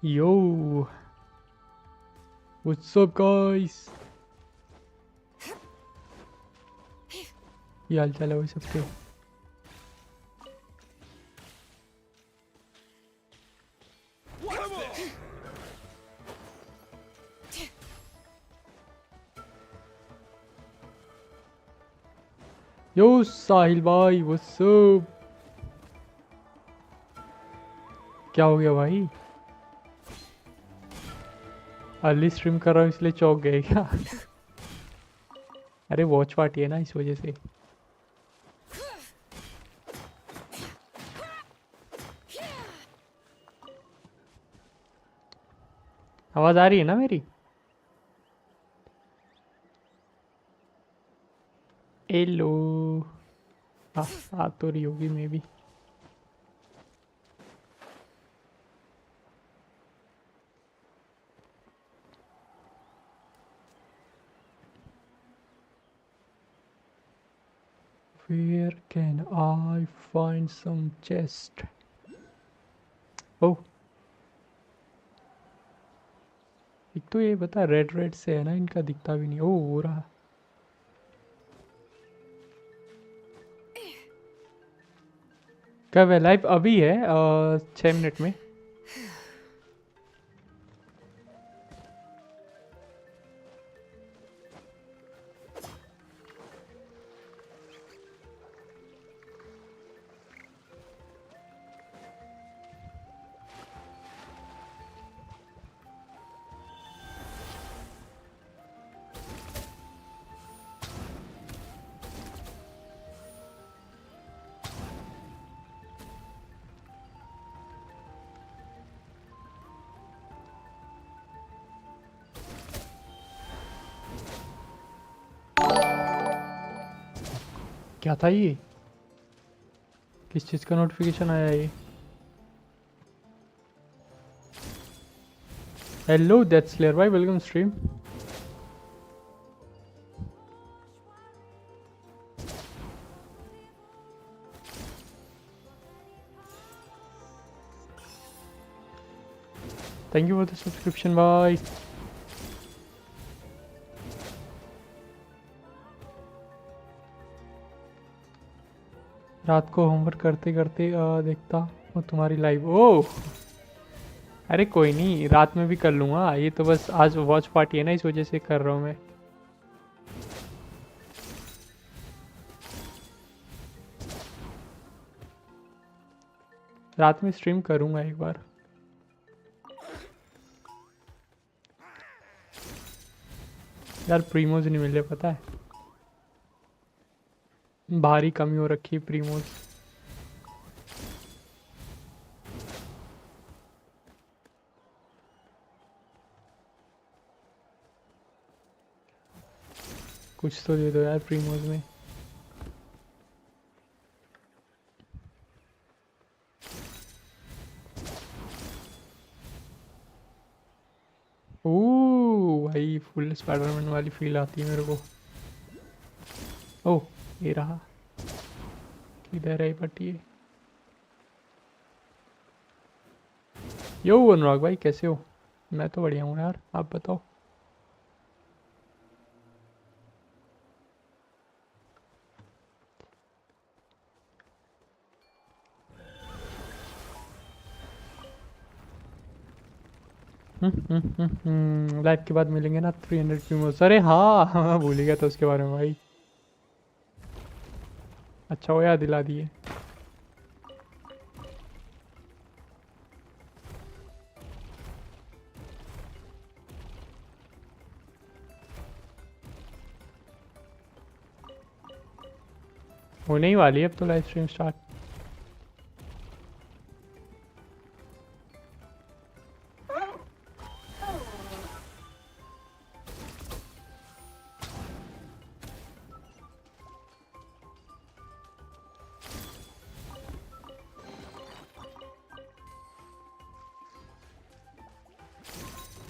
Yo what's up guys, ये हाल चाल है भाई सबके। यो साहिल भाई व्हाट्स अप, क्या हो गया भाई? अर्ली स्ट्रीम कर रहा हूँ इसलिए चौंक गए क्या? अरे वॉच पार्टी है ना इस वजह से। आवाज आ रही है ना मेरी? हेलो, हाँ आ तो रही होगी may be. Where can I find some chest? Oh, एक तो ये बता रेड रेड से है ना, इनका दिखता भी नहीं। ओ हो रहा। कब है लाइव? अभी है 6 मिनट में। क्या था ये? किस चीज़ का नोटिफिकेशन आया ये? हेलो दैट्स क्लियर भाई, welcome stream. Thank you for the subscription भाई। रात को होमवर्क करते करते देखता हूँ तुम्हारी लाइव। ओह अरे कोई नहीं, रात में भी कर लूँगा। ये तो बस आज वॉच पार्टी है ना, इस वजह से कर रहा हूँ मैं। रात में स्ट्रीम करूँगा एक बार। यार प्रीमोज नहीं मिल रहे पता है, भारी कमी हो रखी है प्रीमोज। कुछ तो दे दो यार प्रीमोज में। ओह भाई फुल स्पाइडरमैन वाली फील आती है मेरे को। ओह ये रहा, किधर है पट्टी? यो अनुराग भाई कैसे हो? मैं तो बढ़िया हूँ यार, आप बताओ। लाइव के बाद मिलेंगे ना 300 प्रीमोज। अरे हाँ हाँ भूल ही गया था उसके बारे में भाई। अच्छा हो याद दिला दिए। होने ही वाली है अब तो लाइव स्ट्रीम स्टार्ट।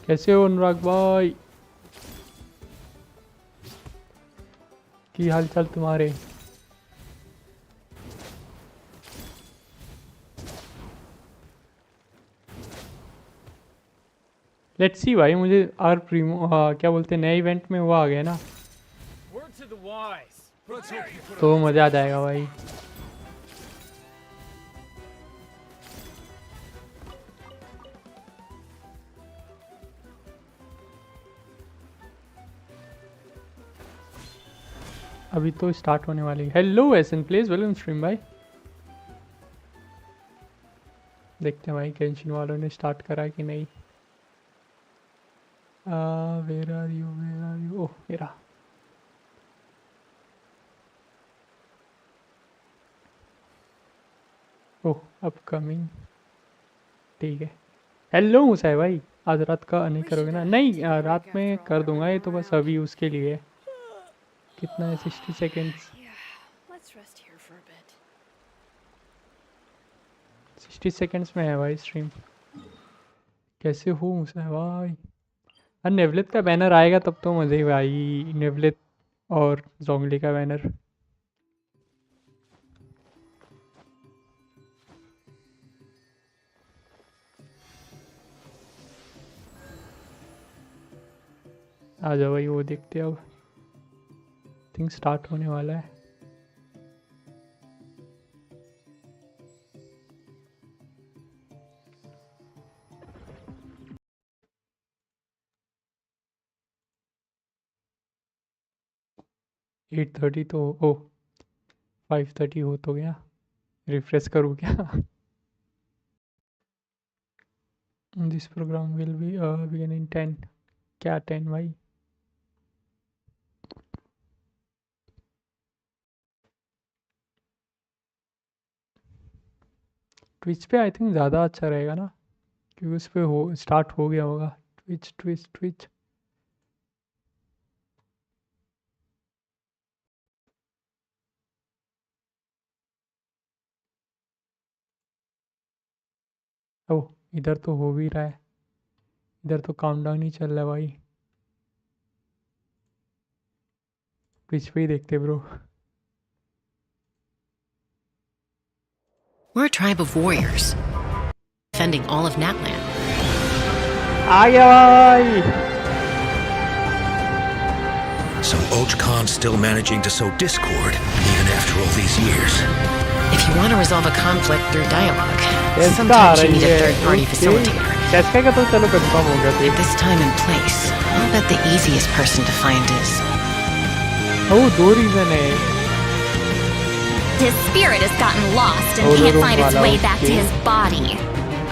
कैसे हो अनुराग भाई, की हाल चाल तुम्हारे? लेट्स सी भाई, मुझे और प्रीमो क्या बोलते हैं, नए इवेंट में वो आ गया ना, तो मज़ा आ जाएगा भाई। अभी तो स्टार्ट होने वाली है। हेलो एसन प्लेस, वेलकम स्ट्रीम भाई। देखते हैं भाई गेंशिन वालों ने स्टार्ट करा है कि नहीं। Where are you, where are you, oh मेरा। ओह अपकमिंग, ठीक है। हेलो मुसाई भाई, आज रात का नहीं करोगे ना? नहीं रात में कर दूंगा, ये तो बस अभी उसके लिए है। कितना है, 60 सेकेंड्स। 60 सेकेंड्स में है भाई स्ट्रीम। कैसे हो मुसाई भाई? अरे नेवलेट का बैनर आएगा तब तो मज़े ही भाई, नेवलेट और जोंगली का बैनर। आ जाओ भाई, वो देखते हैं अब। थिंक स्टार्ट होने वाला है। एट 30 तो ओ 5:30 हो तो गया। रिफ्रेश करूँ क्या? This program will be begin in 10। क्या 10 भाई? ट्विच पे आई थिंक ज़्यादा अच्छा रहेगा ना, क्योंकि उस पर हो स्टार्ट हो गया होगा। Twitch Twitch Twitch. ओह इधर तो हो भी रहा है, इधर तो काउंटडाउन ही चल रहा है भाई। ट्विच पे ही देखते bro. We're a tribe of warriors, defending all of Natland. आ गया भाई। So Ojcon's still managing to sow discord, even after all these years. If you want to resolve a conflict through dialogue, Yes, sometimes you darling, need a yeah, third-party okay. facilitator. कैसे का तो चलो confirm हो गया At this time and place, I'll bet the easiest person to find is... ओह दो reason है। His spirit has gotten lost and can't find its way back to his body.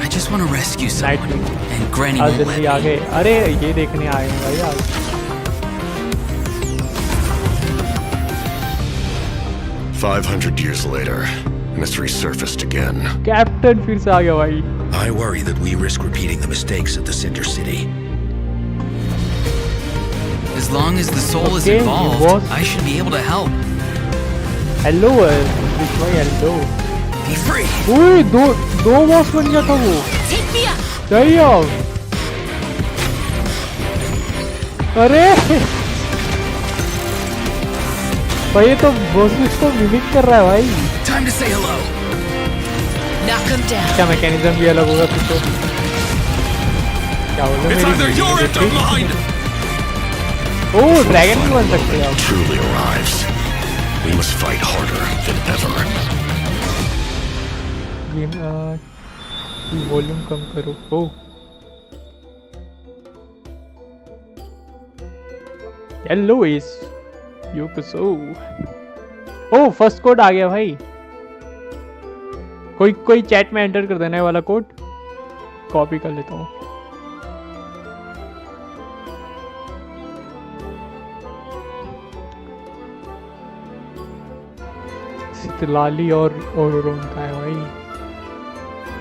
I just want to rescue someone, and Granny आज won't let जल्दी आ me. गए। अरे ये देखने आए हैं भाई आज। 500 years later, and it's resurfaced again. Captain फिर से आ गया भाई। I worry that we risk repeating the mistakes of the Cinder City. As long as the soul is Okay, involved, boss. I should be able to help. Hello भाई, hello. Be free! ओए दो boss बन गया था वो। Take me up! सही है। अरे भाई ये तो बॉस को मिमिक कर रहा है भाई। Time to say hello. Knock him down. क्या मैकेनिज्म भी अलग होगा कुछ तो। क्या बोल It's either you're it or mine! Oh dragon भी बन सकते हैं आप। Truly arrives. We must fight harder than ever. Game volume कम करो। ओह हेलो इस यू कुछ। ओह फर्स्ट कोड आ गया भाई। कोई चैट में एंटर कर देना है वाला कोड, कॉपी कर लेता हूँ। लाली और रोन का है भाई।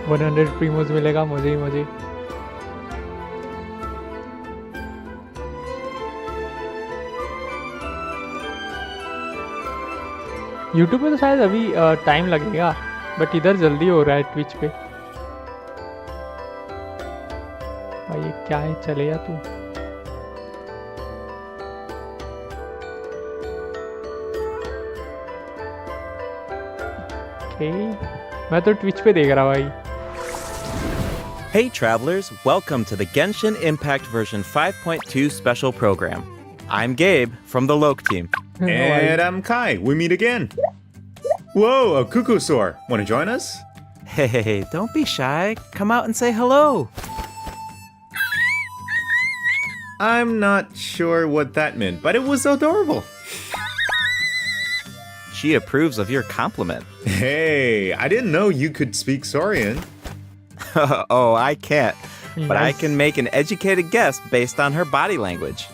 100 प्रीमोस मिलेगा, मजे ही मजे। यूट्यूब पे तो शायद अभी टाइम लगेगा, बट इधर जल्दी हो रहा है ट्विच पे। भाई ये क्या है, चले जा तू। मैं तो ट्विच पे देख रहा भाई। Hey travelers, welcome to the Genshin Impact version 5.2 special program. I'm Gabe from the Loke team. And I'm Kai. We meet again. Whoa, a cuckoosaur. Want to join us? Hey, don't be shy. Come out and say hello. I'm not sure what that meant, but it was adorable. She approves of your compliment. Hey, I didn't know you could speak Saurian. Oh, I can't. But I Yes. can make an educated guess based on her body language.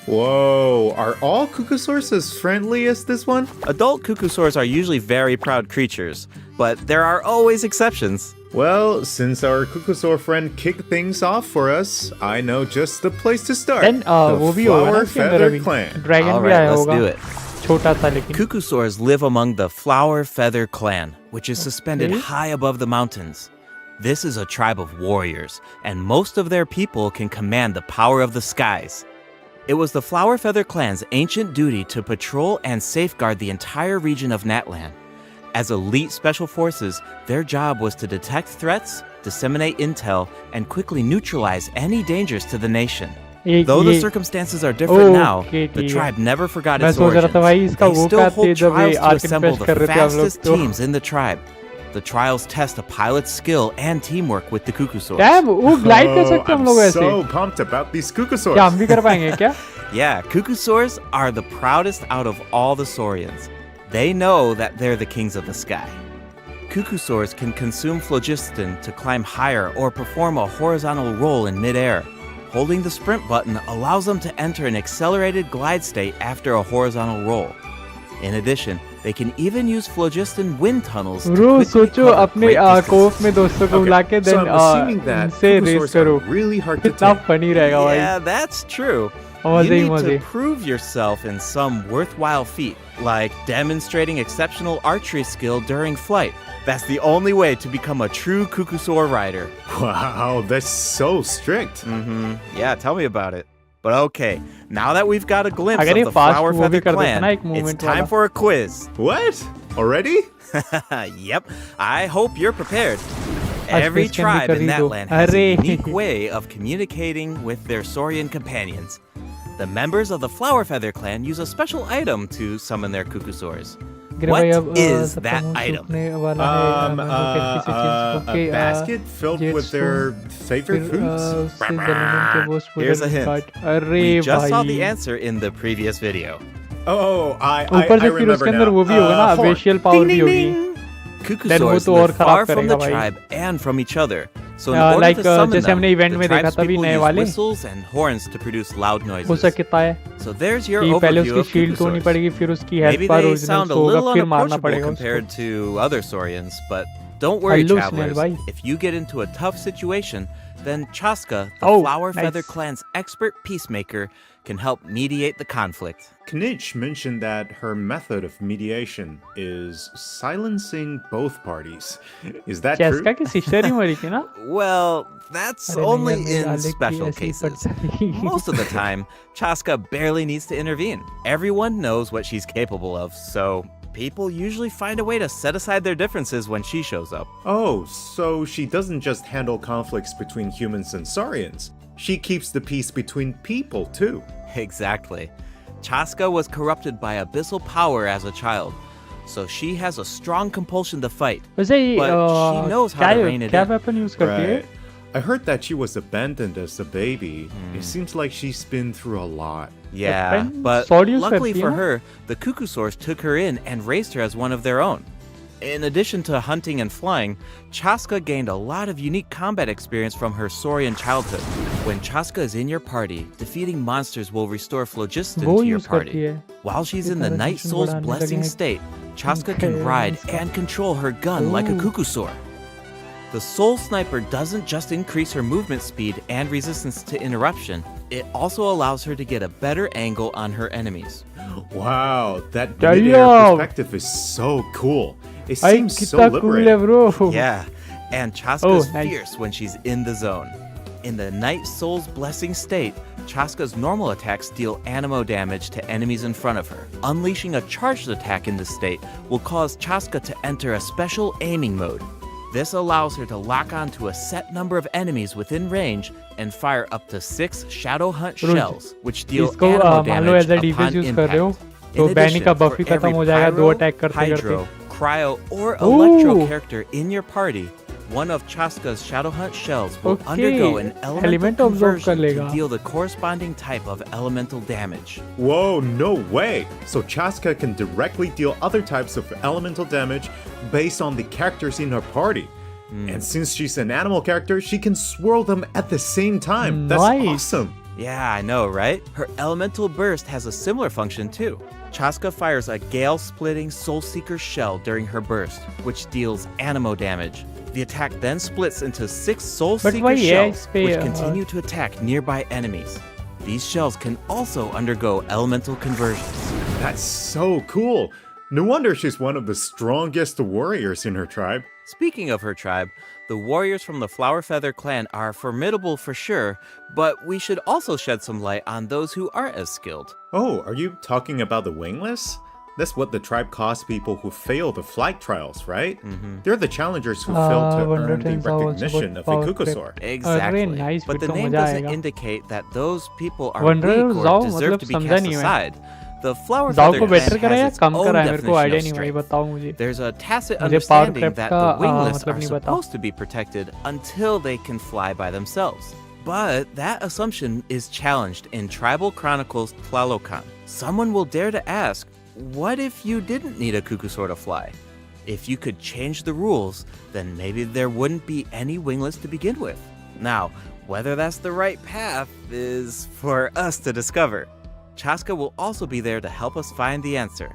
Whoa, are all cuckoosaurs as friendly as this one? Adult cuckoosaurs are usually very proud creatures, but there are always exceptions. Well, since our cuckoosaur friend kicked things off for us, I know just the place to start. Then वो the भी होगा ना Flower इसके अंदर Feather अभी Clan. Dragon All भी right, आया let's होगा do it. छोटा था लेकिन Cuckoosaurs live among the Flower Feather Clan, which is suspended Okay. high above the mountains. This is a tribe of warriors, and most of their people can command the power of the skies. It was the Flower Feather Clan's ancient duty to patrol and safeguard the entire region of Natlan. As elite special forces, their job was to detect threats, disseminate intel, and quickly neutralize any dangers to the nation. एक Though the ये circumstances are different now, Okay, the ठीक है। tribe never forgot मैं its सोच रहा origins. था भाई इसका They वो still कहते hold जब ये trials to art assemble invest the कर रहे थे आप लोग fastest तो teams in the tribe. The trials test a pilot's skill and teamwork with the cuckoosaurs. Dam वो ग्लाइड कर सकते हैं हम I'm लोग ऐसे so pumped about these cuckoosaurs. क्या हम भी कर पाएंगे क्या Yeah, cuckoosaurs are the proudest out of all the saurians. They know that they're the kings of the sky. Cuckoosaurs can consume phlogiston to climb higher or perform a horizontal roll in midair. Holding the sprint button allows them to enter an accelerated glide state after a horizontal roll. In addition, they can even use phlogiston wind tunnels to bro quickly सोचो cover अपने great distances. कोफ में दोस्तों को बुला के Okay, so then I'm assuming that इनसे race cuckoosaurs करो are really hard to कितना tame. फनी रहेगा भाई Yeah, that's true. You मजे ही need मजे to prove yourself in some worthwhile feat, like demonstrating exceptional archery skill during flight. That's the only way to become a true cuckoosaur rider. Wow, that's so strict. Yeah, tell me about it. But okay, now that we've got a glimpse अगर ये of the fast Flower वो भी Feather कर देते Clan, ना एक it's movement time वाला for a quiz. What? Already? Yep, I hope you're prepared. आज Every quiz के अंदर tribe कर in ही that दो land has a अरे unique way of communicating with their saurian companions. The members of the Flower Feather Clan use a special item to summon their cuckoosaurs. गिरे What भाई अब is सबका that मुंह item? सूखने वाला है मैं तो फिर किसी चीज को A basket filled with their favorite foods? उससे जमीन के वो Here's a स्पूडल hint. काट अरे We just saw the भाई answer in the previous video. Oh, I ऊपर से फिर remember उसके अंदर now. वो भी होगा ना Horn. फेशियल पावर भी होगी Cuckoosaurs तो और live खराब far from the करेगा भाई। tribe and from each other. So in order like to summon जैसे them, हमने इवेंट the में देखा tribe's था अभी people नए use वाले whistles and horns to produce loud हो noises. सकता है So there's your कि पहले overview उसकी of शील्ड तोड़नी cuckoosaurs. पड़ेगी फिर उसकी health Maybe bar they original sound a होगा little फिर मारना unapproachable पड़ेगा compared उसको to other saurians, but don't worry, Hello, travelers. Snail, bhai. If you get into a tough situation, then Chaska, the Oh, Flower nice. Feather Clan's expert peacemaker, can help mediate the conflict. Knitch mentioned that her method of mediation is silencing both parties. Is that true? चेस्का की sister ही मरी थी ना Well, that's अरे नहीं only यार, मेरी in आलेख की special ऐसी cases. फट जाएगी। Most of the time, Chaska barely needs to intervene. Everyone knows what she's capable of, so people usually find a way to set aside their differences when she shows up. Oh, so she doesn't just handle conflicts between humans and saurians. She keeps the peace between people too. Exactly. Chaska was corrupted by abyssal power as a child, so she has a strong compulsion to fight. वैसे ये But she knows how to rein it क्या in. Weapon use करती है I heard that she was abandoned as a baby. It seems like she's been through a lot. Yeah, Weapon? but Sword use luckily करती है for ना? her, the cuckoosaurs took her in and raised her as one of their own. In addition to hunting and flying, Chaska gained a lot of unique combat experience from her saurian childhood. When Chaska is in your party, defeating monsters will restore phlogiston वो to your use करती party. है While she's in the सारे Night section Soul's बढ़ाने blessing लगे हैं। state, Chaska can Okay, ride इसका- and control her gun like a Ooh. cuckoosaur. The Soul Sniper doesn't just increase her movement speed and resistance to interruption, it also allows her to get a better angle on her enemies. Wow, that Damn. mid-air perspective is so cool. It भाई seems so कितना cool है liberating. Bro Yeah, and Chaska's Oh, nice. fierce when she's in the zone. In the Night Soul's blessing state, Chaska's normal attacks deal animo damage to enemies in front of her. Unleashing a charged attack in this state will cause Chaska to enter a special aiming mode. This allows her to lock on to a set number of enemies within range and fire up to 6 Shadow Hunt shells, which deal इसको animal मान लो damage as a upon defence use कर रहे हो impact. तो In बैनी addition, का for बफी every खत्म हो जाएगा 2 pyro, अटैक करते hydro, करते cryo, or Ooh. electro character in your party, one of Chaska's Shadow Hunt shells will Okay. undergo an elemental Element absorb कर conversion to लेगा। deal the corresponding type of elemental damage. Whoa, no way! So Chaska can directly deal other types of elemental damage based on the characters in her party. And since she's an animal character, she can swirl them at the same time. That's Nice. awesome! Yeah, I know, right? Her elemental burst has a similar function too. Chaska fires a gale-splitting Soul Seeker shell during her burst, which deals animo damage. The attack then splits into 6 Soul But Seeker why, yeah, shells, it's which continue to attack nearby enemies. These shells can also undergo elemental conversions. That's so cool! No wonder she's one of the strongest warriors in her tribe. Speaking of her tribe, the warriors from the Flower Feather clan are formidable for sure, but we should also shed some light on those who aren't as skilled. Oh, are you talking about the wingless? That's what the tribe calls people who fail the flight trials, right? They're the challengers who fail to Wonder earn the Twins are also recognition good of a power Kukusaur. Exactly. nice, But फिर the तो name मजा doesn't आएगा। indicate that those people are Wonder weak or जाओ, deserve मतलब to be समझा cast नहीं मैं। aside. The Flower जाओ Feather को clan बेटर करा या has its कम own करा है मेरे को definition आइडिया of नहीं भाई strength. बताओ मुझे There's a tacit मुझे power understanding trap that का, the wingless मतलब are नहीं पता। supposed to be protected until they can fly by themselves. But that assumption is challenged in Tribal Chronicles Tlalocan. Someone will dare to ask, what if you didn't need a Kukusaur to fly? If you could change the rules, then maybe there wouldn't be any wingless to begin with. Now, whether that's the right path is for us to discover. Chaska will also be there to help us find the answer.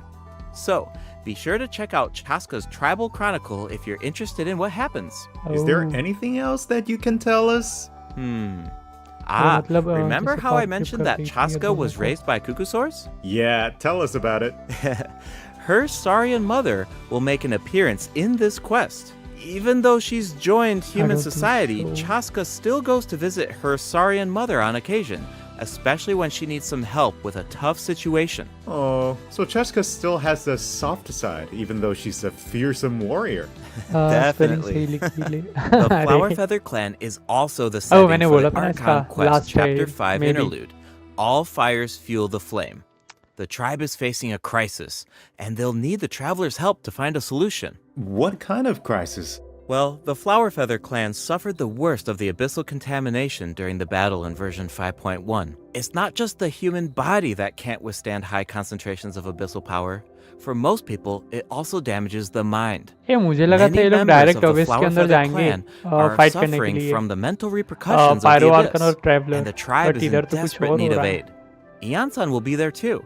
So, be sure to check out Chaska's Tribal Chronicle if you're interested in what happens. Is there Oh. anything else that you can tell us? मतलब, Remember जैसे how I power mentioned trip that कर दी थी ये Chaska दोनों was को। raised by Kukusaurs? Yeah, tell us about it. Her Saurian mother will make an appearance in this quest. Even though she's joined human don't think society, so. Chaska still goes to visit her Saurian mother on occasion, especially when she needs some help with a tough situation. Oh, so Chaska still has the soft side, even though she's a fearsome warrior. Definitely. सही लिखी ले। The Flower अरे, Feather clan is also the setting मैंने for बोला the था ना Archon इसका Quest last Chapter है, 5 maybe। interlude. All fires fuel the flame. The tribe is facing a crisis, and they'll need the traveler's help to find a solution. What kind of crisis? Well, the Flower Feather clan suffered the worst of the abyssal contamination during the battle in version 5.1. It's not just the human body that can't withstand high concentrations of abyssal power. For most people, it also damages the mind. ये मुझे लगा था Many ये लोग members direct of the Abish के Flower अंदर Feather जाएंगे clan are fight करने के suffering लिए from the mental repercussions of the Pyro Archon और abyss, Traveler, and the tribe but is in इधर तो कुछ desperate और need हो of रहा है। aid. Iansan will be there too.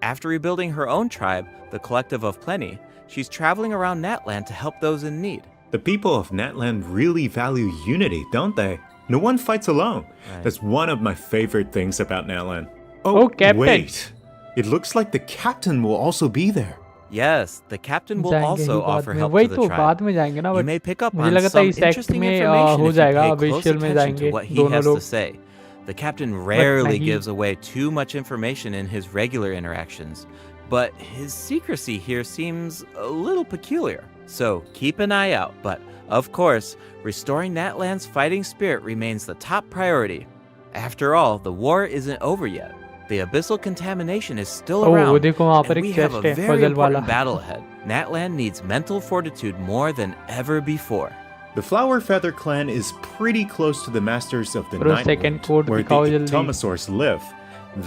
After rebuilding her own tribe, the Collective of Plenty, she's traveling around Natland to help those in need. The people of Natland really value unity, don't they? No one fights alone. Right. That's one of my favorite things about Natland. Oh, Captain. wait. It looks like the captain will also be there. Yes, the captain will जाएंगे also ही बाद offer में help वही to तो the बाद tribe. में जाएंगे ना You but may pick up मुझे on लगा था some इस एक्ट interesting में information हो if you जाएगा pay close ऑफिशियल में attention to जाएंगे what he दोनों has to लोग say. The captain rarely nahi. gives away too much information in his regular interactions, but his secrecy here seems a little peculiar. So keep an eye out. But of course, restoring Natland's fighting spirit remains the top priority. After all, the war isn't over yet. The abyssal contamination is still वो around, देखो वहाँ पर and we एक have chest a है very puzzle वाला important battle ahead. Natland needs mental fortitude more than ever before. The Flower Feather clan is pretty close to the Masters of the Bro, Night second World, code where the दिखाओ जल्दी। Ictomosaurs live.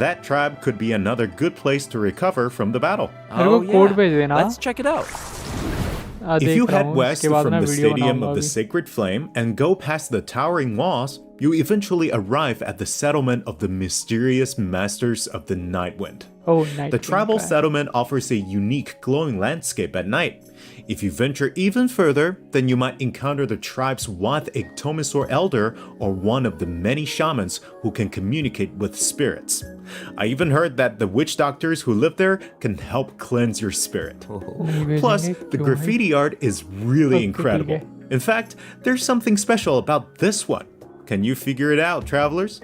That tribe could be another good place to recover from the battle. मेरे को code भेज देना Let's check it out. If you देख रहा head हूँ west उसके बाद from मैं the वीडियो Stadium बनाऊंगा of the अभी Sacred Flame and go past the towering walls, you eventually arrive at the settlement of the mysterious Masters of the Nightwind. Oh, Night The King tribal का है। settlement offers a unique glowing landscape at night. If you venture even further, then you might encounter the tribe's Ictomosaur elder or one of the many shamans who can communicate with spirits. I even heard that the witch doctors who live there can help cleanse your spirit. नहीं Plus, भेजेंगे, the क्यों भाई? graffiti art is really Okay, incredible. ठीक In fact, there's something special about this one. Can you figure it out, travelers?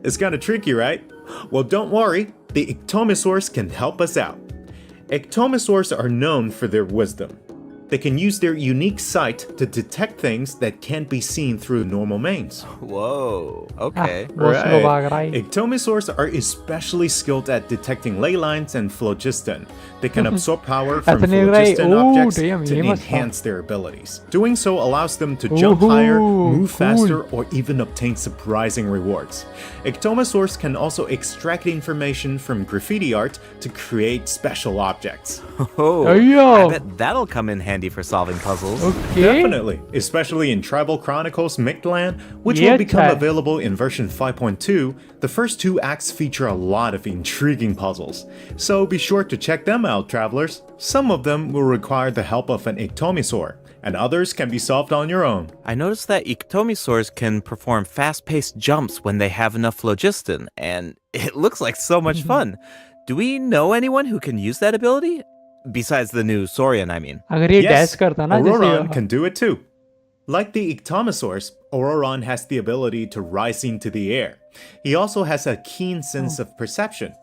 It's kind of tricky, right? Well, don't worry. The Ictomosaurs can help us out. Ictomosaurs are known for their wisdom. They can use their unique sight to detect things that can't be seen through normal mains. Whoa, okay. वो slow भाग रहा है Ectomosaurs are especially skilled at detecting ley lines and phlogiston. They can absorb power from ऐसा नहीं लग रहा है phlogiston objects damn, to ये मस्त था enhance their abilities. Doing so allows them to jump higher, move faster, or even obtain surprising rewards. Ectomosaurs can also extract information from graffiti art to create special objects. Oh, Ayo. I bet that'll come in handy for solving puzzles. okay Definitely, especially in Tribal Chronicles Mictland, which Yeah, will become Chad. available in version 5.2. The first 2 acts feature a lot of intriguing puzzles, so be sure to check them out, travelers. Some of them will require the help of an Ectomosaur, and others can be solved on your own. I noticed that Ectomosaurs can perform fast-paced jumps when they have enough phlogiston, and it looks like so much fun. Do we know anyone who can use that ability? Besides the new Saurian, I mean. अगर ये Yes, dash करता ना Auroron जैसे can do it too. Like the Ectomosaurs, Auroron has the ability to rise into the air. He also has a keen sense of perception.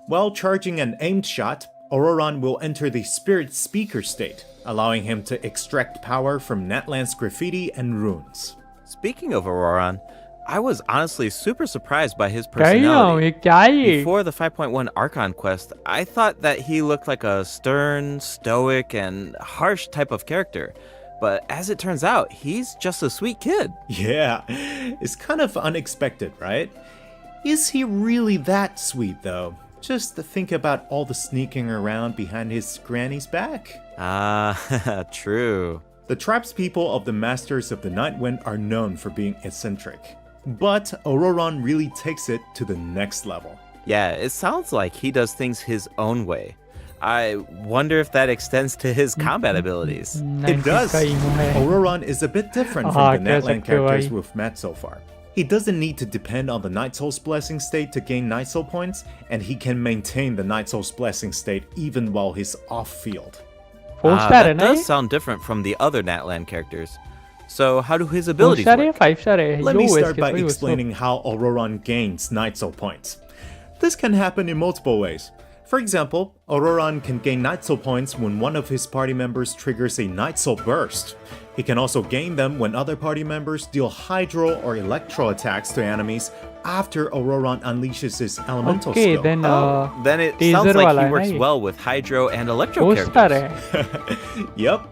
While charging an aimed shot, Auroron will enter the Spirit Speaker state, allowing him to extract power from Natlan's graffiti and runes. Speaking of Auroron, I was honestly super surprised by his क्या ही हूँ, personality. ये क्या है ये Before the 5.1 Archon quest, I thought that he looked like a stern, stoic, and harsh type of character. But as it turns out, he's just a sweet kid. Yeah, it's kind of unexpected, right? Is he really that sweet though? Just to think about all the sneaking around behind his granny's back. Ah, true. The tribespeople of the Masters of the Nightwind are known for being eccentric. But Auroron really takes it to the next level. Yeah, it sounds like he does things his own way. I wonder if that extends to his combat abilities. 'It 90s does. का emo है Auroron is a bit different हाँ, from the कह Natland सकते हो characters भाई। we've met so far. He doesn't need to depend on the Night Soul's Blessing state to gain Night Soul points, and he can maintain the Night Soul's Blessing state even while he's off-field. 4 star है That ना does ये sound different from the other Natland characters. So how do his 4 abilities star है work? 5 star है Let me यो start इसके by तो ये उसको explaining how Auroron gains Night Soul points. This can happen in multiple ways. For example, Auroron can gain Night Soul points when one of his party members triggers a Night Soul burst. He can also gain them when other party members deal Hydro or Electro attacks to enemies after Auroron unleashes his elemental okay skill. then Then it Taser sounds like वाला he है ना works ये? well with Hydro and Electro 4 star characters. है Yep.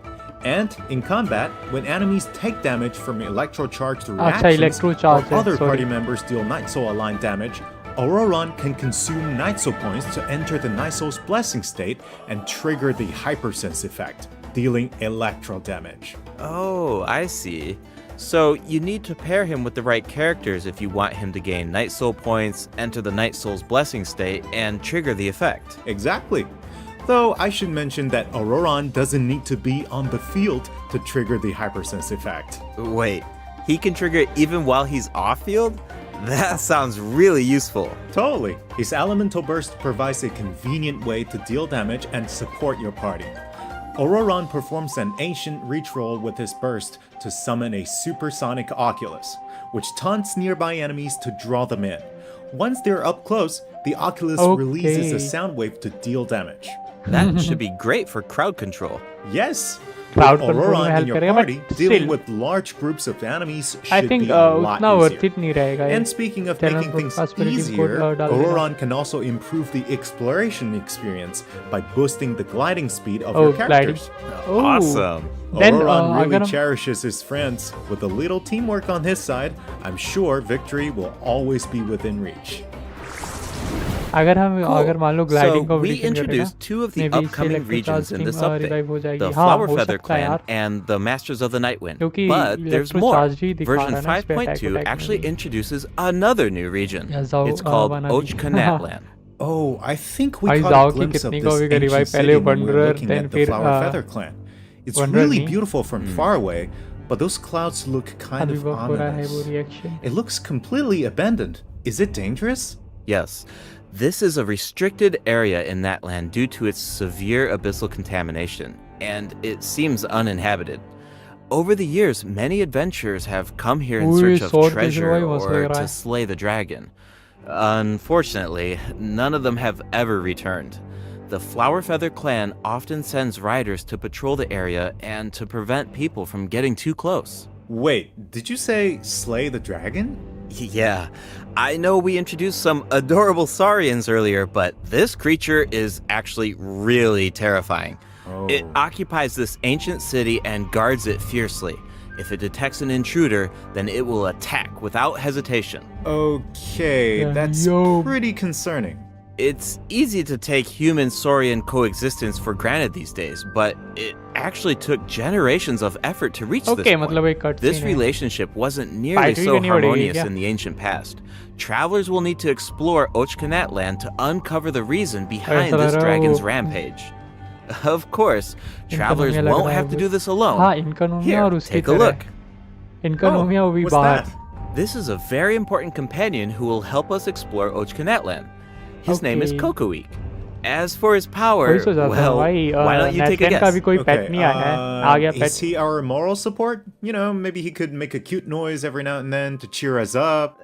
And in combat, when enemies take damage from electrocharged अच्छा reactions electrocharge or है other sorry party members deal Night Soul aligned damage, Auroron can consume Night Soul points to enter the Night Soul's Blessing state and trigger the Hypersense effect, dealing electro damage. Oh, I see. So you need to pair him with the right characters if you want him to gain Night Soul points, enter the Night Soul's Blessing state, and trigger the effect. Exactly. Though I should mention that Auroron doesn't need to be on the field to trigger the Hypersense effect. Wait, he can trigger it even while he's off-field? That sounds really useful. Totally. His Elemental Burst provides a convenient way to deal damage and support your party. Auroron performs an ancient reach roll with his burst to summon a supersonic Oculus, which taunts nearby enemies to draw them in. Once they're up close, the Oculus releases a Okay. sound wave to deal damage. That should be great for crowd control. Yes! Crowd With control में Auroron in help your करेगा, party, but dealing still, with large groups of enemies I should think be a lot उतना worth easier. it नहीं रहेगा ये And speaking of Channel making things prosperity easier, code डाल देना। Auroron can also improve the exploration experience by boosting the gliding speed of Oh, your gliding. characters. Oh. Awesome. Then, Auroron really अगर हम cherishes his friends. With a little teamwork on his side, I'm sure victory will always be within reach. अगर मान लो So gliding को we prediction introduced करेगा, two of the maybe इससे upcoming regions in this electrocharging, update. revive हो जाएगी। The हाँ, Flower हो Feather सकता है clan यार। and the Masters of the Nightwind. क्योंकि But there's more. electrocharge ही दिखा Version रहा है ना इस पे 5.2 attack actually में। introduces another new region. या जाओ, It's called बना दी। Ochkanatlan. Oh, I think we भाई caught जाओ a की glimpse of कितनी this को भी revive, ancient पहले city when we were Wanderer, looking then at the फिर, Flower Feather clan. It's Wanderer really नहीं। beautiful from far away, but those clouds look kind अभी of वो हो रहा है वो ominous. Reaction It looks completely abandoned. Is it dangerous? Yes. This is a restricted area in that land due to its severe abyssal contamination, and it seems uninhabited. Over the years, many adventurers have come here in Ui, search of sword treasure visual was or रहा to है। slay the dragon. Unfortunately, none of them have ever returned. the Flower Feather clan often sends riders to patrol the area and to prevent people from getting too close. Wait, did you say slay the dragon? Yeah, I know we introduced some adorable saurians earlier, but this creature is actually really terrifying. Oh. It occupies this ancient city and guards it fiercely. If it detects an intruder, then it will attack without hesitation. Okay, that's pretty concerning. It's easy to take human-saurian coexistence for granted these days, but it actually took generations of effort to reach this point. This relationship wasn't nearly so harmonious in the ancient past. Travelers will need to explore Ochkanat land to uncover the reason behind this dragon's rampage. Of course, travelers won't have to do this alone. Here, take a look. What's that? This is a very important companion who will help us explore Ochkanat land. His name is Kokoweek. As for his power, well, why don't you take a guess? Okay, is he our moral support? You know, maybe he could make a cute noise every now and then to cheer us up.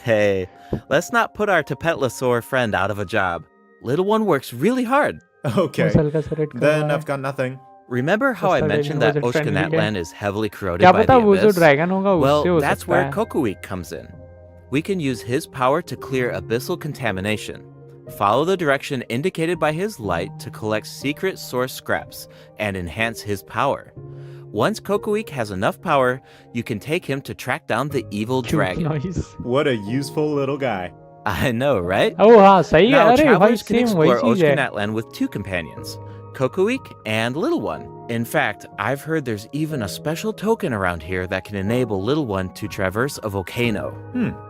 Hey, let's not put our Tapetlosaur friend out of a job. Little one works really hard. Okay, then I've got nothing. Remember how I mentioned that Ochkanat land is heavily corroded by the abyss? Well, that's where Kokoweek comes in. We can use his power to clear abyssal contamination. Follow the direction indicated by his light to collect secret source scraps and enhance his power. Once Kokoweek has enough power, you can take him to track down the evil dragon. What a useful little guy. I know, right? Now, travelers can explore Ochkanat land with two companions, Kokoweek and Little One. In fact, I've heard there's even a special token around here that can enable Little One to traverse a volcano.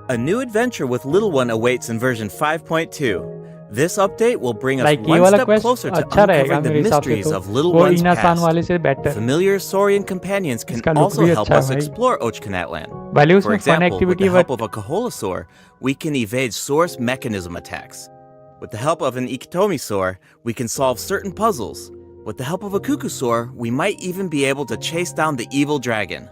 A new adventure with Little One awaits in version 5.2. This update will bring us one step closer to uncovering the mysteries of Little One's past. Familiar saurian companions can also help us explore Ochkanat land. For example, with the help of a Kaholasaur, we can evade source mechanism attacks. With the help of an Ikitomisaur, we can solve certain puzzles. With the help of a Kukusaur, we might even be able to chase down the evil dragon.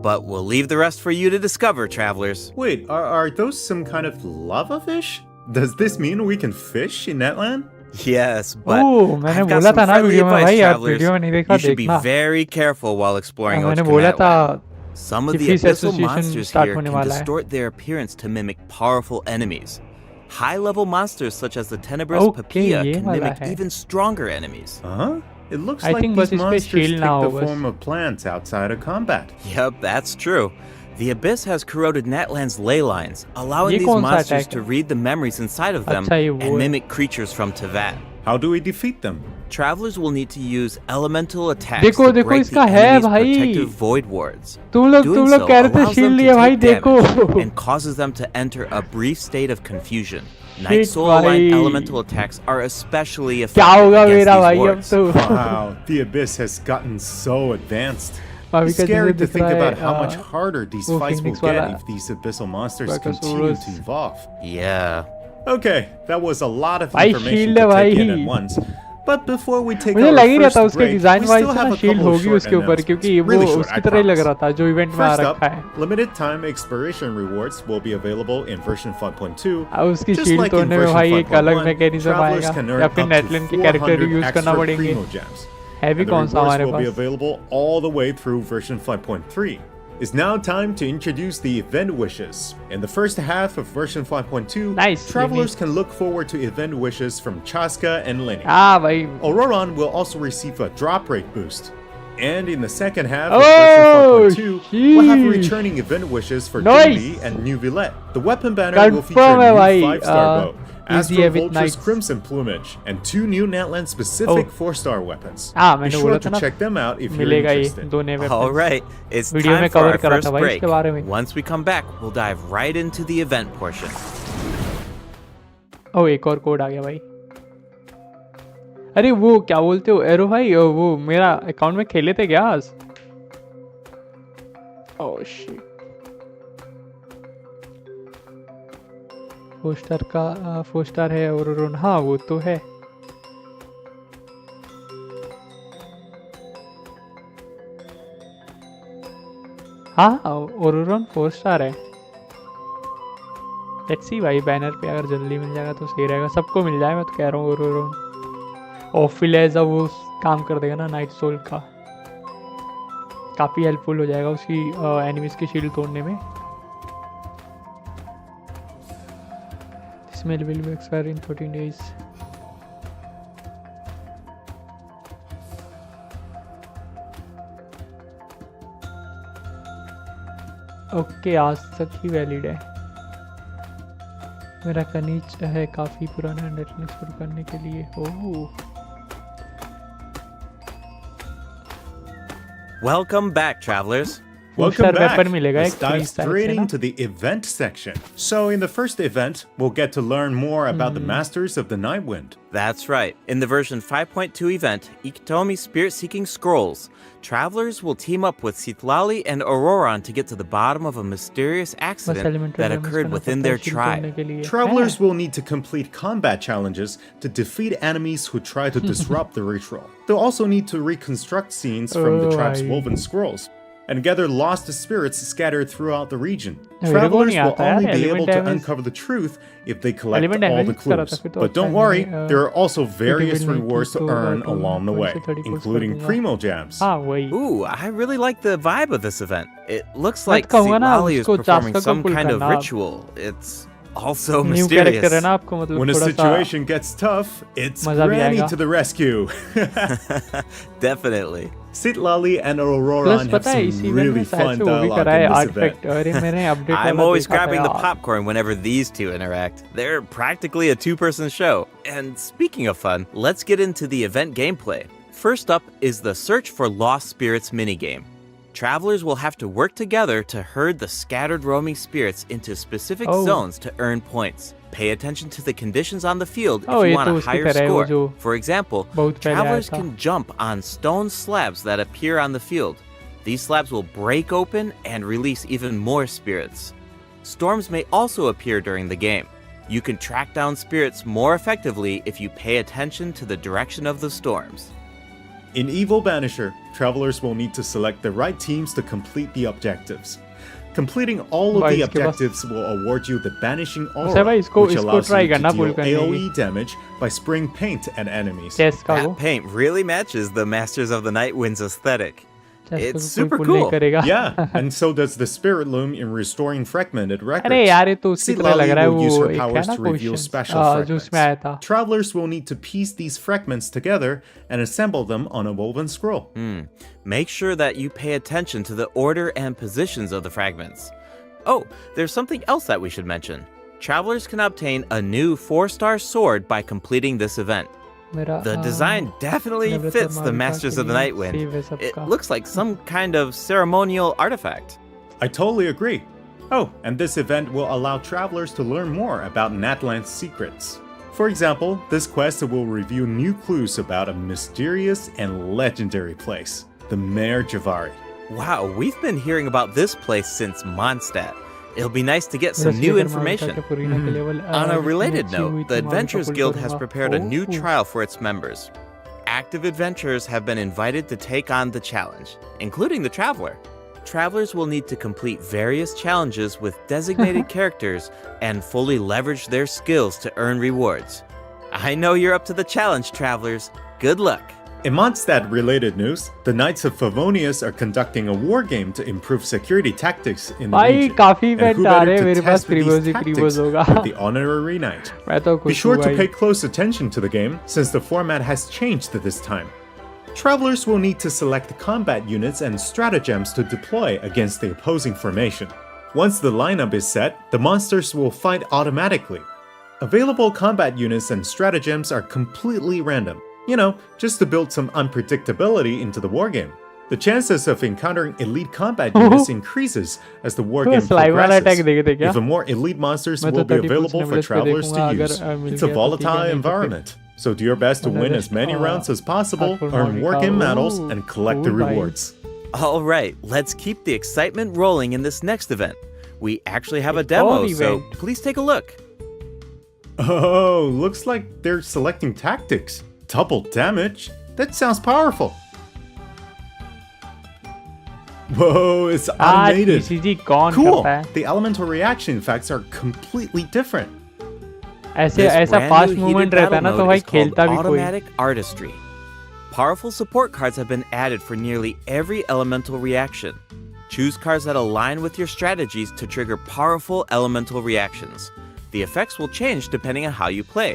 But we'll leave the rest for you to discover, travelers. Wait, are those some kind of lava fish? Does this mean we can fish in that land? Yes, but I've got some friendly advice, travelers. You should be very careful while exploring Ochkanat land. Some of the abyssal monsters here can distort their appearance to mimic powerful enemies. High-level monsters such as the tenebrous Papilla can mimic even stronger enemies. Huh? It looks like these monsters take the form of plants outside of combat. Yep, that's true. The Abyss has corroded Natland's ley lines, allowing these monsters to read the memories inside of them and mimic creatures from Tevat. How do we defeat them? Travelers will need to use elemental attacks to break the enemy's protective void wards. Doing so allows them to take damage and causes them to enter a brief state of confusion. Night Soul-aligned elemental attacks are especially effective against these wards. Wow, the Abyss has gotten so advanced. It's scary to think about how much harder these fights will get if these abyssal monsters continue to evolve. Yeah. Okay, that was a lot of information to take in at once. But before we take our first break, we still have a couple of short announcements. Really short, I promise. First up, limited time exploration rewards will be available in version 5.2. Just like in version 5.1, travelers can earn up to 400 extra primo gems. And the rewards will be available all the way through version 5.3. It's now time to introduce the event wishes. In the first half of version 5.2, travelers can look forward to event wishes from Chaska and Lenny. Auroron will also receive a drop rate boost. And in the second half of version 5.2, we'll have returning event wishes for Dooley and New Villette. The weapon banner will feature a new 5-star bow, Astro Vulture's Crimson Plumage, and 2 new Natland specific 4-star weapons. Be sure to check them out if you're interested. Alright, it's time for our first break. Once we come back, we'll dive right into the event portion. Oh, एक और code आ गया भाई. अरे वो क्या बोलते हो arrow भाई, वो मेरा अकाउंट में खेले थे क्या आज? Oh shit. फोर स्टार है और हाँ वो तो है. हाँ ओरोरन 4 स्टार है. लेट्स सी भाई, बैनर पे अगर जल्दी मिल जाएगा तो सही रहेगा. सबको मिल जाए, मैं तो कह रहा हूँ ओरोरन. ऑफिलेजा वो काम कर देगा ना नाइट सोल का, काफ़ी हेल्पफुल हो जाएगा उसकी एनिमीज की शील्ड तोड़ने में। Smell will be expire in 14 days। Okay आज तक ही वैलिड है। मेरा कनीच है काफ़ी पुराना नेटनेस शुरू करने के लिए। ओह Welcome back, travelers. Welcome back. weapon मिलेगा Let's एक dive free side straight से ना? into the event section. So in the first event, we'll get to learn more about the Masters of the Nightwind. That's right. In the version 5.2 event, Ikitomi Spirit-Seeking Scrolls, travelers will team up with Citlali and Auroron to get to the bottom of a mysterious accident that occurred within their tribe. Travelers will need to complete combat challenges to defeat enemies who try to disrupt the ritual. They'll also need to reconstruct scenes from the tribe's woven scrolls and gather lost spirits scattered throughout the region. Travelers will only be able to uncover the truth if they collect all the clues. But don't worry, there are also various rewards to earn along the way, including primo jams. Ooh, I really like the vibe of this event. It looks like Citlali is performing some kind of ritual. It's also mysterious. When a situation gets tough, it's Granny to the rescue. Definitely. Citlali and Auroron have some really fun dialogue in this event. I'm always grabbing the popcorn whenever these two interact. They're practically a two-person show. And speaking of fun, let's get into the event gameplay. First up is the Search for Lost Spirits minigame. Travelers will have to work together to herd the scattered roaming spirits into specific zones to earn points. Pay attention to the conditions on the field if you want a higher score. For example, travelers can jump on stone slabs that appear on the field. These slabs will break open and release even more spirits. Storms may also appear during the game. You can track down spirits more effectively if you pay attention to the direction of the storms. In Evil Banisher, travelers will need to select the right teams to complete the objectives. Completing all of the objectives will award you the Banishing Aura, which allows you to deal AoE damage by spraying paint at enemies. That paint really matches the Masters of the Nightwind's aesthetic. It's super cool. Yeah, and so does the Spirit Loom in restoring fragmented records. Citlali will use her powers to reveal special fragments. Travelers will need to piece these fragments together and assemble them on a woven scroll. Make sure that you pay attention to the order and positions of the fragments. Oh, there's something else that we should mention. Travelers can obtain a new 4-star sword by completing this event. The design definitely fits the Masters of the Nightwind. It looks like some kind of ceremonial artifact. I totally agree. Oh, and this event will allow travelers to learn more about Natland's secrets. For example, this quest will reveal new clues about a mysterious and legendary place, the Mare Javari. Wow, we've been hearing about this place since Mondstadt. It'll be nice to get some new information. On a related note, the Adventurers Guild has prepared a new trial for its members. Active adventurers have been invited to take on the challenge, including the Traveler. Travelers will need to complete various challenges with designated characters and fully leverage their skills to earn rewards. I know you're up to the challenge, Travelers. Good luck! In Mondstadt-related news, the Knights of Favonius are conducting a war game to improve security tactics in the region. And who better to test these tactics than the honorary knight? Be sure to pay close attention to the game, since the format has changed this time. Travelers will need to select combat units and stratagems to deploy against the opposing formation. Once the lineup is set, the monsters will fight automatically. Available combat units and stratagems are completely random. You know, just to build some unpredictability into the wargame. The chances of encountering elite combat units increases as the wargame progresses. Even more elite monsters will be available for travelers to use. It's a volatile environment, so do your best to win as many rounds as possible, earn wargame medals, and collect the rewards. Alright, let's keep the excitement rolling in this next event. We actually have a demo, so please take a look. Oh, looks like they're selecting tactics. Double damage? That sounds powerful. Whoa, it's automated. Cool. The elemental reaction effects are completely different. ऐसे This ऐसा brand fast new movement heated रहता है ना battle तो mode भाई is called खेलता भी कोई automatic artistry. Powerful support cards have been added for nearly every elemental reaction. Choose cards that align with your strategies to trigger powerful elemental reactions. The effects will change depending on how you play.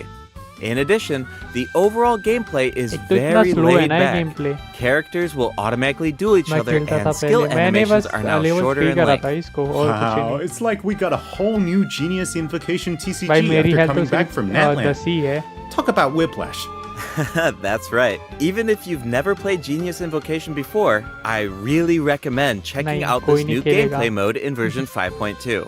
In addition, the overall gameplay is एक तो इतना very slow है laid ना ये game back. Play Characters will automatically duel each मैं other खेलता था and skill पहले मैंने animations बस are now level shorter 3 in करा length. था इसको और कुछ Wow, नहीं it's like we got a whole new Genius Invocation TCG भाई मेरी after हेल्थ तो coming back सिर्फ from Natland. 10 ही है Talk about whiplash. That's right. Even if you've never played Genius Invocation before, I really recommend checking नहीं, out कोई this नहीं new खेलेगा। gameplay mode in version 5.2.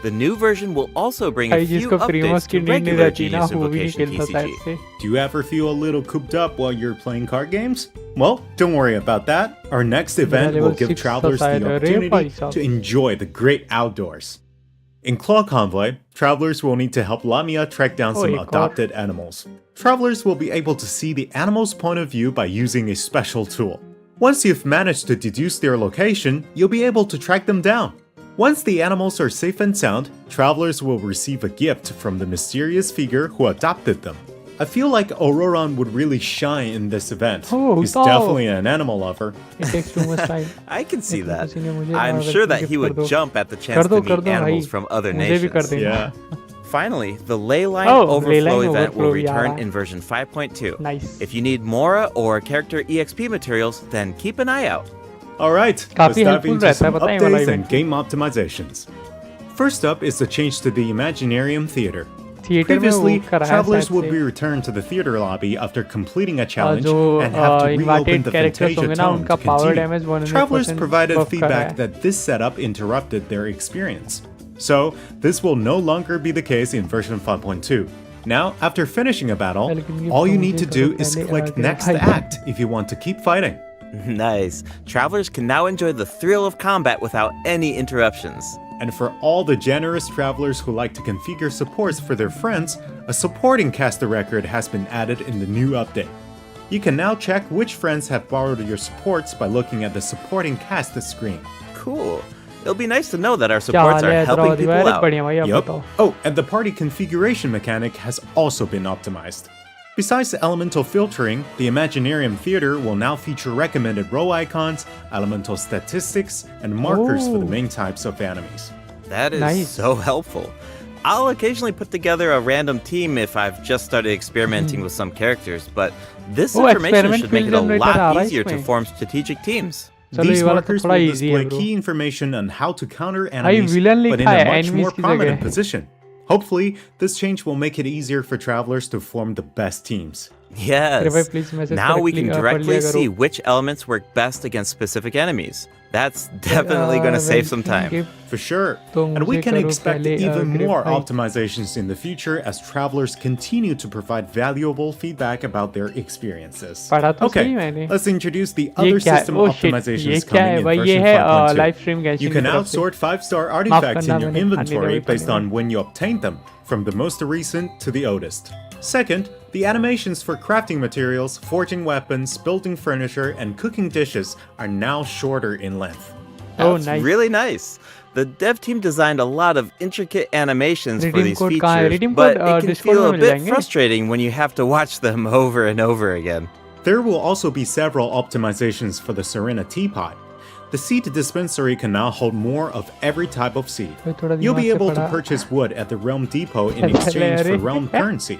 The new version will also bring a भाई few जिसको प्रीमोस updates की to नींद नहीं regular रहती ना Genius वो भी नहीं Invocation खेलता था TCG. इससे Do you ever feel a little cooped up while you're playing card games? Well, don't worry about that. Our next event will level give 6 travelers था the शायद। अरे भाई opportunity साहब। to enjoy the great outdoors. In Claw Convoy, travelers will need to help Lamia track down some एक और। adopted animals. Travelers will be able to see the animal's point of view by using a special tool. Once you've managed to deduce their location, you'll be able to track them down. Once the animals are safe and sound, travelers will receive a gift from the mysterious figure who adopted them. I feel like Auroron would really shine in this event. Oh, He's no. definitely an animal lover. It takes too much time I can see लेकिन that. किसी ने मुझे I'm Marvel sure की that gift he कर would दो। jump at the कर chance दो to meet भाई animals from other Oh, मुझे भी कर nations. देंगे Yeah. Finally, the Leyline Oh, Overflow Leyline event will Overflow भी आ return रहा है। in version 5.2. Nice. If you need Mora or character EXP materials, then keep an eye out. Alright, let's काफी dive helpful into रहता है some पता है ये वाला updates and event। game optimizations. First up is the change to the Imaginarium Theater. Theatre में वो Previously, कराया travelers शायद would से be returned to the theater lobby after completing a challenge जो and have to reopen invited the characters Fantasia होंगे ना tone उनका to power continue. damage 100% Travelers provided buff कर रहा feedback है। that this setup interrupted their experience. So, this will no longer be the case in version 5.2. Now, after finishing a battle, all you need to do is click Next Act if you want to keep fighting. Nice. Travelers can now enjoy the thrill of combat without any interruptions. And for all the generous travelers who like to configure supports for their friends, a supporting caster record has been added in the new update. You can now check which friends have borrowed your supports by looking at the supporting cast screen. Cool. It'll be nice to know that our supports are helping people out. बढ़िया भाई आप Yup. बताओ Oh, and the party configuration mechanic has also been optimized. Besides the elemental filtering, the Imaginarium Theater will now feature recommended row icons, elemental statistics, and markers for the Oh. main types of enemies. That is Nice. so helpful. I'll occasionally put together a random team if I've just started experimenting with some characters, but this Oh, information experiment should make it a field generator uh lot रहा है easier to इसमें। form strategic teams. चलो These ये वाला तो markers थोड़ा will easy display है bro key information on how to counter enemies, villain but in लिखा a है much enemies more की prominent जगह। position. Hopefully, this change will make it easier for travelers to form the best teams. Yes. भाई please message Now we correctly, can पढ़ directly लिया करो। see which elements work best against specific enemies. That's definitely going to save some time. For sure. तो And we मुझे can करो expect पहले, even grip more भाई। optimizations in the future as travelers continue to provide valuable feedback about their experiences. पढ़ा तो Okay, सही मैंने। let's introduce the ये other क्या है? system Oh shit, ये optimizations क्या है coming in भाई? ये version है 5.2. live stream Genshin You की can तरफ से। outsort 5-star artifacts करना in your मैंने inventory अन्य based on when you obtained them, from the most recent to the oldest. Second, the animations for crafting materials, forging weapons, building furniture, and cooking dishes are now shorter in length. Oh, That's nice. really nice. The dev team designed a lot of intricate animations for Redeem these code कहाँ है? features, Redeem but code, it can Discord feel में a mill bit जाएंगे। frustrating when you have to watch them over and over again. There will also be several optimizations for the Serena teapot. The seed dispensary can now hold more of every type of seed. भाई थोड़ा You'll be दिमाग से able to पढ़ा। purchase wood at the Realm Depot in चले exchange for अरे। realm currency.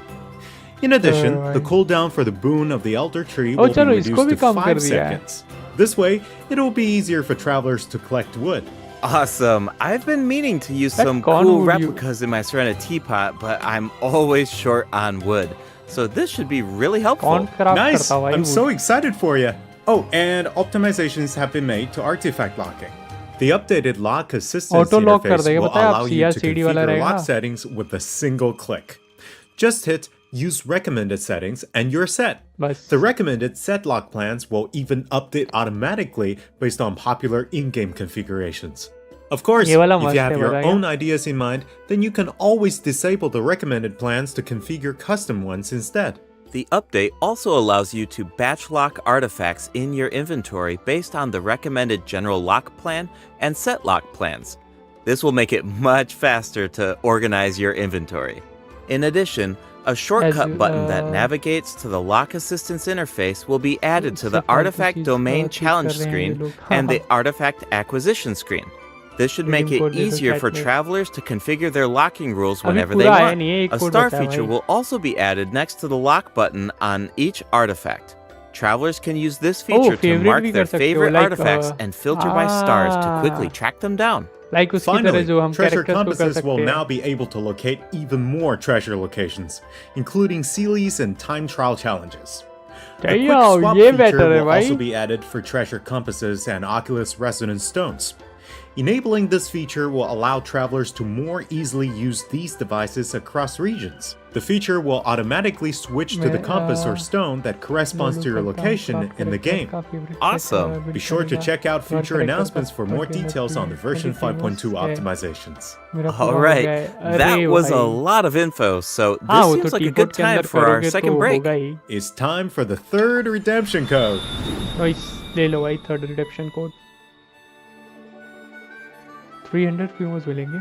In addition, the cooldown for the boon of the Elder Tree will be चलो, reduced इसको भी to कम कर 5 दिया है। seconds. This way, it will be easier for travelers to collect wood. Awesome. I've been meaning to use That some gone cool would you- replicas in my Serena teapot, but I'm always short on wood. So this should be really helpful. कौन खराब Nice! करता भाई I'm वो? so excited for you! Oh, and optimizations have been made to artifact locking. The updated lock assistance Auto lock कर interface देगा, will पता है आप allow you to CR/CD वाला configure रहेगा। lock settings with a single click. Just hit Use Recommended Settings and you're set. बस The recommended set lock plans will even update automatically based on popular in-game configurations. Of course, ये वाला if मस्त you have है, your बताया। own ideas in mind, then you can always disable the recommended plans to configure custom ones instead. The update also allows you to batch lock artifacts in your inventory based on the recommended general lock plan and set lock plans. This will make it much faster to organize your inventory. In addition, a shortcut As, button that navigates to the lock assistance interface will be added to the उससे फालतू artifact चीज domain click challenge कर रहे हैं ये screen लोग। and the artifact acquisition screen. This should make Redeem it code दे दो easier chat for में। travelers to configure their locking rules अभी whenever they पूरा आया want. नहीं है, एक A कोड star बचा है feature भाई। will also be added next to the lock button on each artifact. Travelers can use this feature to favorite mark भी their कर सकते हो, favorite like, artifacts and filter by stars to quickly track them down. Like उसकी तरह Finally, जो हम treasure characters को कर compasses will सकते now हैं। be able to locate even more treasure locations, including sealies and time trial challenges. A quick Damn, swap ये feature better है will also भाई। be added for treasure compasses and Oculus Resonance stones. Enabling this feature will allow travelers to more easily use these devices across regions. The feature will automatically switch to the compass or stone that corresponds to your location in the game. Awesome. Be sure to check out future announcements for more details on the version 5.2 optimizations. Alright, that was a lot of info, so this seems like a good time for our second break. It's time for the third redemption code. ले लो भाई third redemption code. 300 फीमोस मिलेंगे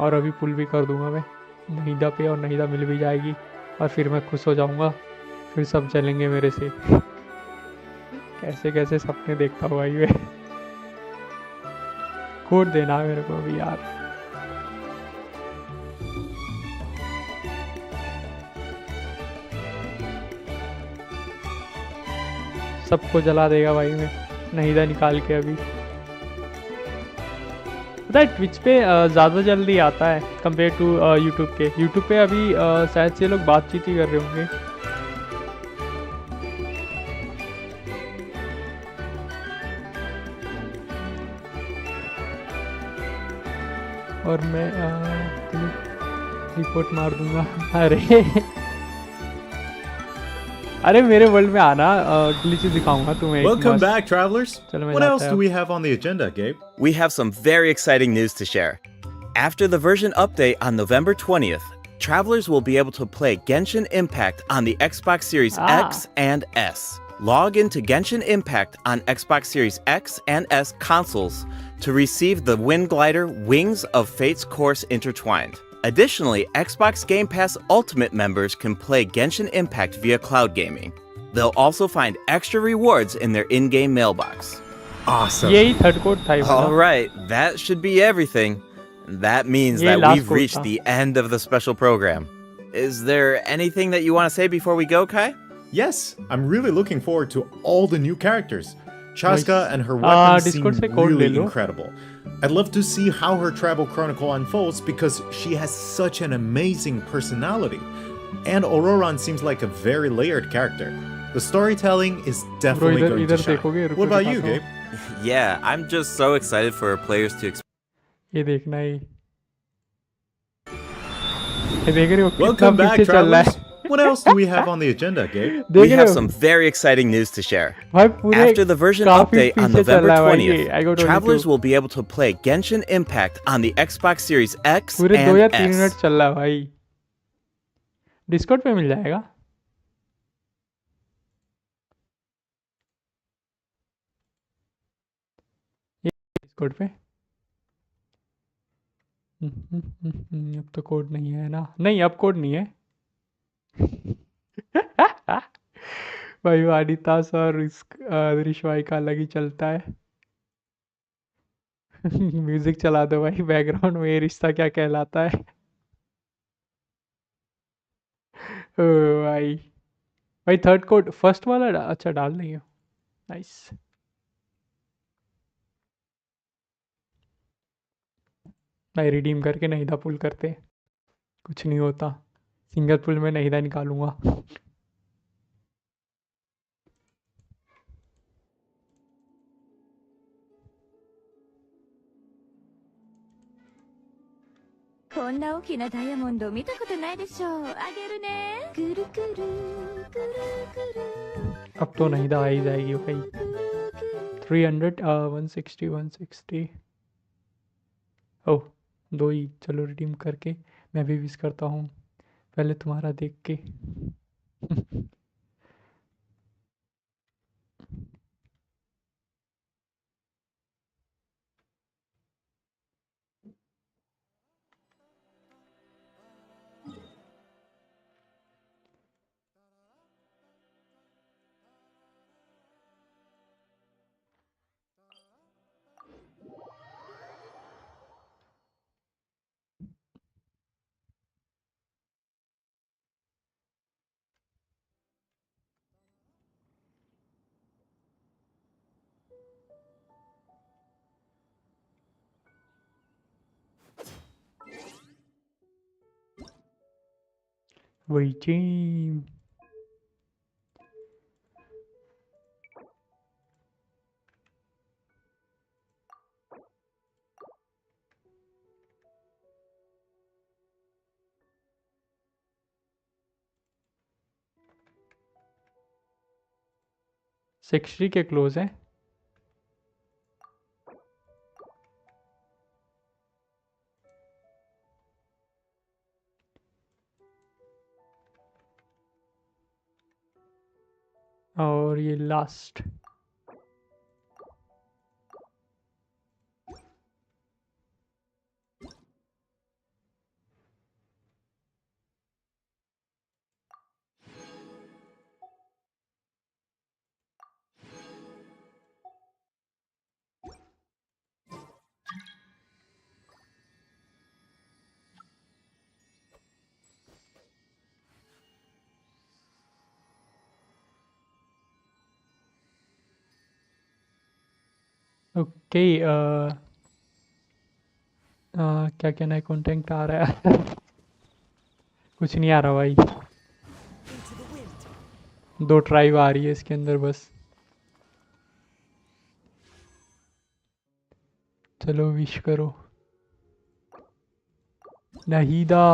और अभी पुल भी कर दूंगा मैं नहीदा पे, और नहीदा मिल भी जाएगी और फिर मैं खुश हो जाऊंगा, फिर सब चलेंगे मेरे से। कैसे कैसे सपने देखता हूँ भाई मैं। कोड देना है मेरे को अभी यार। सबको जला देगा भाई मैं नहीदा निकाल के अभी। पता है ट्विच पे ज़्यादा जल्दी आता है कंपेयर टू यूट्यूब के। यूट्यूब पे अभी शायद से लोग बातचीत ही कर रहे होंगे। और मैं रिपोर्ट मार दूंगा। अरे अरे मेरे वर्ल्ड में आना, ग्लिचेस दिखाऊंगा तुम्हें। Welcome back, travelers. चलो मैं What जाता else है do अब। we have on the agenda, Gabe? We have some very exciting news to share. After the version update on November 20th, travelers will be able to play Genshin Impact on the Xbox Series X and S. Log into Genshin Impact on Xbox Series X and S consoles to receive the Wind Glider Wings of Fate's Course Intertwined. Additionally, Xbox Game Pass Ultimate members can play Genshin Impact via cloud gaming. They'll also find extra rewards in their in-game mailbox. Awesome. यही third code था ये वाला। All right, that should be everything. That means ये that last we've code reached था। the end of the special program. Is there anything that you want to say before we go, Kai? Yes, I'm really looking forward to all the new characters. Chaska and her Ah, weapons seem Discord से code ले really low. incredible. I'd love to see how her travel chronicle unfolds because she has such an amazing personality. And Auroran seems like a very layered character. The storytelling is definitely इधर- going इधर to shine. देखोगे, रुको What about you, दिखाता Gabe? Yeah, I'm just so excited for our players to ये देखना ही। ये देख रहे हो कितना Welcome back, पीछे चल रहा travelers. है। What else do we have on the agenda, Gabe? देख We रहे have हो? some very exciting news to share. भाई पूरे After the version काफी update on पीछे चल November रहा है भाई ये। 20th, I got only travelers 2। will be able to play Genshin Impact on the Xbox Series X पूरे 2 या and 3 मिनट S. चल रहा है भाई। डिस्कॉर्ड पे मिल जाएगा। डिस्कॉर्ड पे अब तो कोड नहीं है ना। नहीं अब कोड नहीं है। भाई वाडितास और रिश्वाई का अलग ही चलता है। म्यूजिक चला दो भाई बैकग्राउंड में, ये रिश्ता क्या कहलाता है। ओ भाई भाई थर्ड कोड फर्स्ट वाला अच्छा डाल देंगे। नाइस। भाई रिडीम करके नहीदा पुल करते, कुछ नहीं होता। सिंगल पुल में नहीदा निकालूंगा। अब तो नहीदा आ ही जाएगी भाई। 300 160 160 ओह 2 ही। चलो रिडीम करके मैं भी विश करता हूँ पहले तुम्हारा देख के। वही चीम। सेक्शरी के क्लोज है। और ये लास्ट। ओके क्या क्या नया कंटेंट आ रहा है? कुछ नहीं आ रहा भाई। 2 ट्राइब आ रही है इसके अंदर बस। चलो विश करो। नहीदा।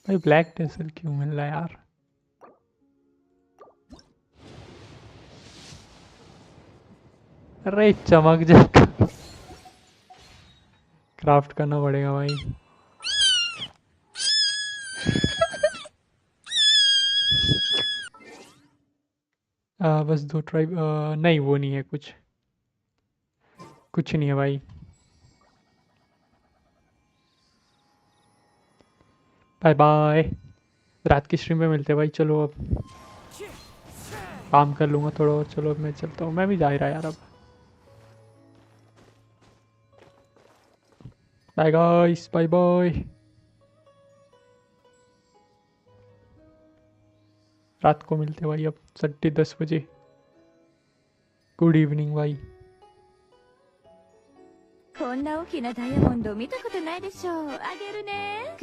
भाई ब्लैक टेसल क्यों मिल रहा है यार? अरे चमक जा। क्राफ्ट करना पड़ेगा भाई। बस 2 ट्राइब। नहीं वो नहीं है कुछ। कुछ नहीं है भाई। Bye bye. रात की स्ट्रीम पे मिलते हैं भाई। चलो अब काम कर लूँगा थोड़ा और। चलो अब मैं चलता हूँ। मैं भी जा ही रहा यार अब। Bye guys. Bye bye. रात को मिलते हैं भाई अब 10:30 बजे। गुड इवनिंग भाई। こんな大きなダイヤモンド見たことないでしょう。あげるね。